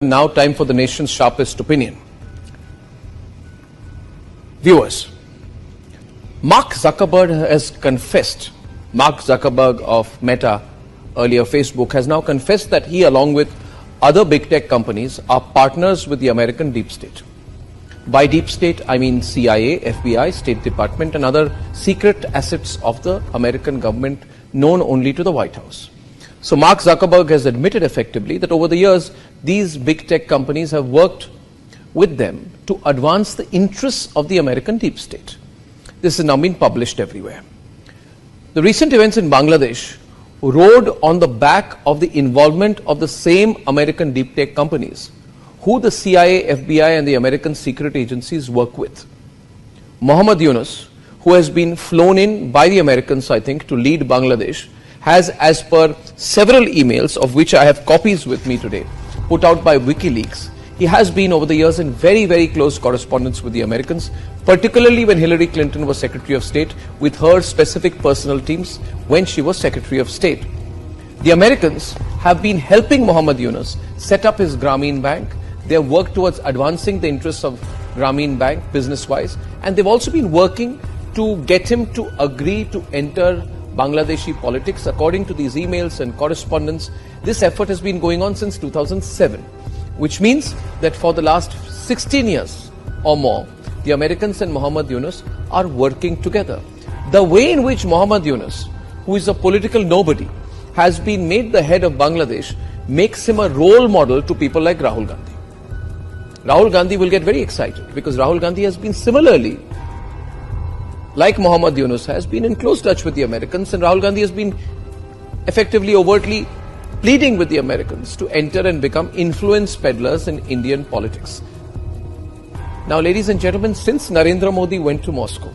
Now time for the nation's sharpest opinion. Viewers, Mark Zuckerberg has confessed, Mark Zuckerberg of Meta, earlier Facebook, has now confessed that he, along with other big tech companies, are partners with the American deep state. By deep state, I mean CIA, FBI, State Department and other secret assets of the American government known only to the White House. So Mark Zuckerberg has admitted effectively that over the years, these big tech companies have worked with them to advance the interests of the American deep state. This has now been published everywhere. The recent events in Bangladesh rode on the back of the involvement of the same American deep tech companies who the CIA, FBI and the American secret agencies work with. Muhammad Yunus, who has been flown in by the Americans, I think, to lead Bangladesh, has, as per several emails, of which I have copies with me today, put out by WikiLeaks, he has been over the years in very, very close correspondence with the Americans, particularly when Hillary Clinton was Secretary of State, with her specific personal teams when she was Secretary of State. The Americans have been helping Muhammad Yunus set up his Grameen Bank. They have worked towards advancing the interests of Grameen Bank business-wise, and they've also been working to get him to agree to enter Bangladeshi politics. According to these emails and correspondence, this effort has been going on since 2007, which means that for the last 16 years or more, the Americans and Muhammad Yunus are working together. The way in which Muhammad Yunus, who is a political nobody, has been made the head of Bangladesh makes him a role model to people like Rahul Gandhi. Rahul Gandhi will get very excited because Rahul Gandhi has been similarly, like Muhammad Yunus, has been in close touch with the Americans, and Rahul Gandhi has been effectively, overtly pleading with the Americans to enter and become influence peddlers in Indian politics. Now, ladies and gentlemen, since Narendra Modi went to Moscow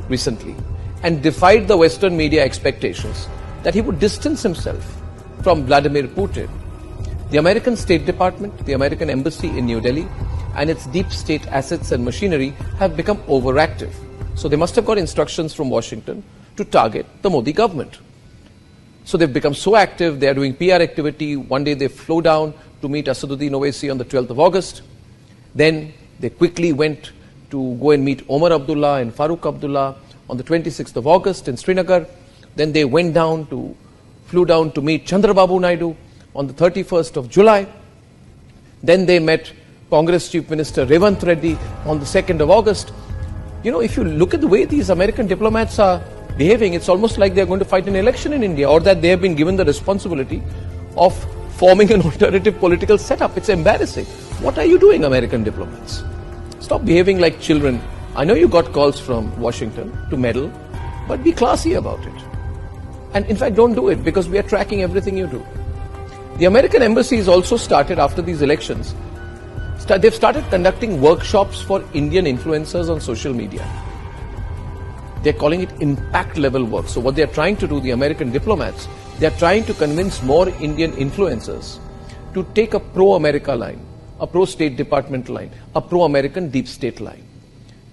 recently and defied the Western media expectations that he would distance himself from Vladimir Putin, the American State Department, the American Embassy in New Delhi, and its deep state assets and machinery have become overactive. So they must have got instructions from Washington to target the Modi government. So they've become so active, they are doing PR activity. One day they flew down to meet Asaduddin Owaisi on the 12th of August. Then they quickly went to go and meet Omar Abdullah and Farooq Abdullah on the 26th of August in Srinagar. Then they flew down to meet Chandrababu Naidu on the 31st of July. Then they met Congress Chief Minister Revanth Reddy on the 2nd of August. You know, if you look at the way these American diplomats are behaving, it's almost like they're going to fight an election in India, or that they have been given the responsibility of forming an alternative political setup. It's embarrassing. What are you doing, American diplomats? Stop behaving like children. I know you got calls from Washington to meddle, but be classy about it. And in fact, don't do it, because we are tracking everything you do. The American embassy has also started, after these elections, they've started conducting workshops for Indian influencers on social media. They're calling it impact level work. So what they're trying to do, the American diplomats, they're trying to convince more Indian influencers to take a pro-America line, a pro-State Department line, a pro-American deep state line.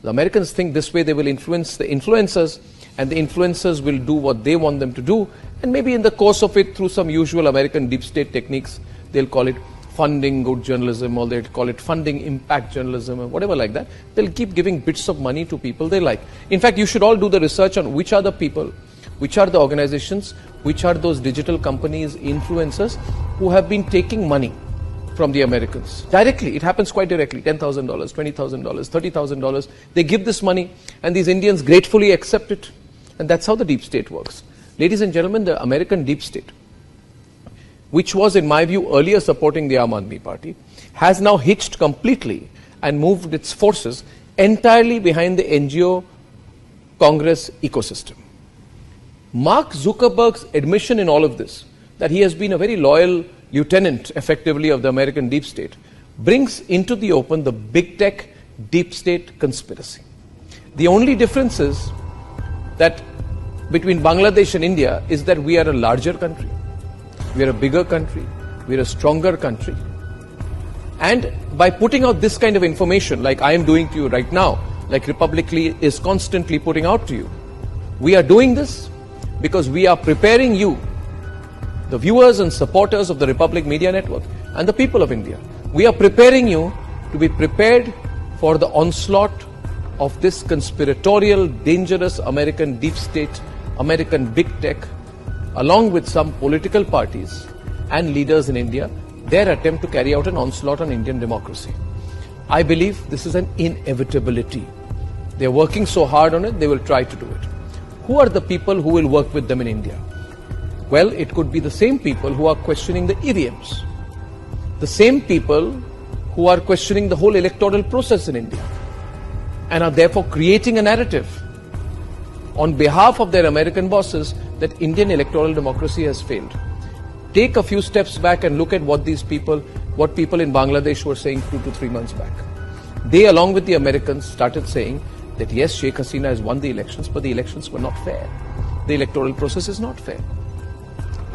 The Americans think this way they will influence the influencers, and the influencers will do what they want them to do, and maybe in the course of it, through some usual American deep state techniques, they'll call it funding good journalism, or they'll call it funding impact journalism, or whatever like that. They'll keep giving bits of money to people they like. In fact, you should all do the research on which are the people, which are the organizations, which are those digital companies, influencers, who have been taking money from the Americans. Directly, it happens quite directly, $10,000, $20,000, $30,000. They give this money, and these Indians gratefully accept it. And that's how the deep state works. Ladies and gentlemen, the American deep state, which was, in my view, earlier supporting the Aam Aadmi Party, has now hitched completely and moved its forces entirely behind the NGO Congress ecosystem. Mark Zuckerberg's admission in all of this, that he has been a very loyal lieutenant, effectively, of the American deep state, brings into the open the big tech deep state conspiracy. The only difference is that between Bangladesh and India is that we are a larger country. We are a bigger country, we are a stronger country. And by putting out this kind of information, like I am doing to you right now, like Republic is constantly putting out to you, we are doing this because we are preparing you, the viewers and supporters of the Republic Media Network, and the people of India, We are preparing you to be prepared for the onslaught of this conspiratorial, dangerous American deep state, American big tech, along with some political parties and leaders in India, their attempt to carry out an onslaught on Indian democracy. I believe this is an inevitability. They are working so hard on it, they will try to do it. Who are the people who will work with them in India? Well, it could be the same people who are questioning the EVMs, the same people who are questioning the whole electoral process in India, and are therefore creating a narrative on behalf of their American bosses that Indian electoral democracy has failed. Take a few steps back and look at what people in Bangladesh were saying 2 to 3 months back. They, along with the Americans, started saying that yes, Sheikh Hasina has won the elections, but the elections were not fair. The electoral process is not fair.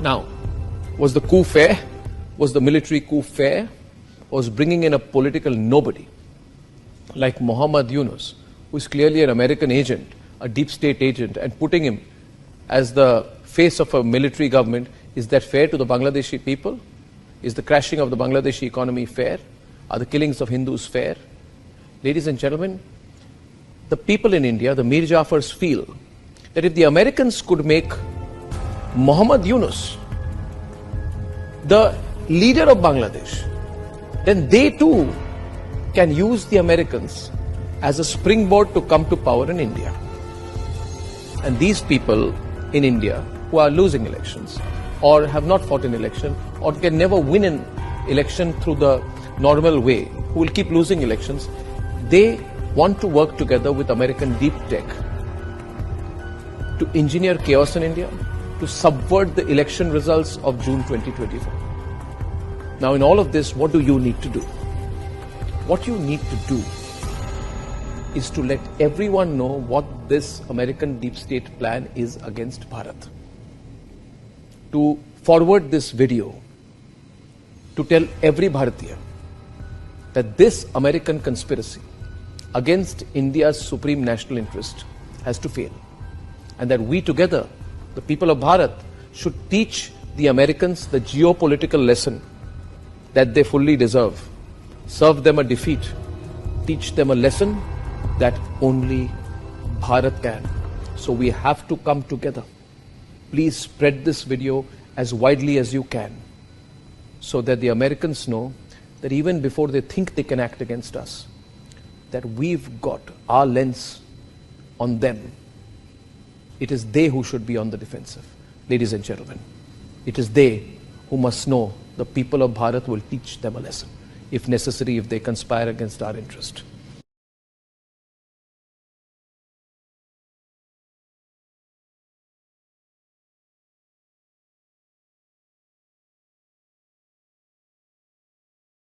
Now, was the coup fair? Was the military coup fair? Was bringing in a political nobody like Muhammad Yunus, who is clearly an American agent, a deep state agent, and putting him as the face of a military government, is that fair to the Bangladeshi people? Is the crashing of the Bangladeshi economy fair? Are the killings of Hindus fair? Ladies and gentlemen, the people in India, the Mir Jafars, feel that if the Americans could make Muhammad Yunus the leader of Bangladesh, then they too can use the Americans as a springboard to come to power in India. And these people in India who are losing elections or have not fought an election or can never win an election through the normal way, who will keep losing elections, they want to work together with American deep tech to engineer chaos in India, to subvert the election results of June 2024. Now, in all of this, what do you need to do? What you need to do is to let everyone know what this American deep state plan is against Bharat. To forward this video, to tell every Bharatiya that this American conspiracy against India's supreme national interest has to fail. And that we together, the people of Bharat, should teach the Americans the geopolitical lesson that they fully deserve. Serve them a defeat. Teach them a lesson that only Bharat can. So we have to come together. Please spread this video as widely as you can, so that the Americans know that even before they think they can act against us, that we've got our lens on them. It is they who should be on the defensive. Ladies and gentlemen, it is they who must know the people of Bharat will teach them a lesson, if necessary, if they conspire against our interest.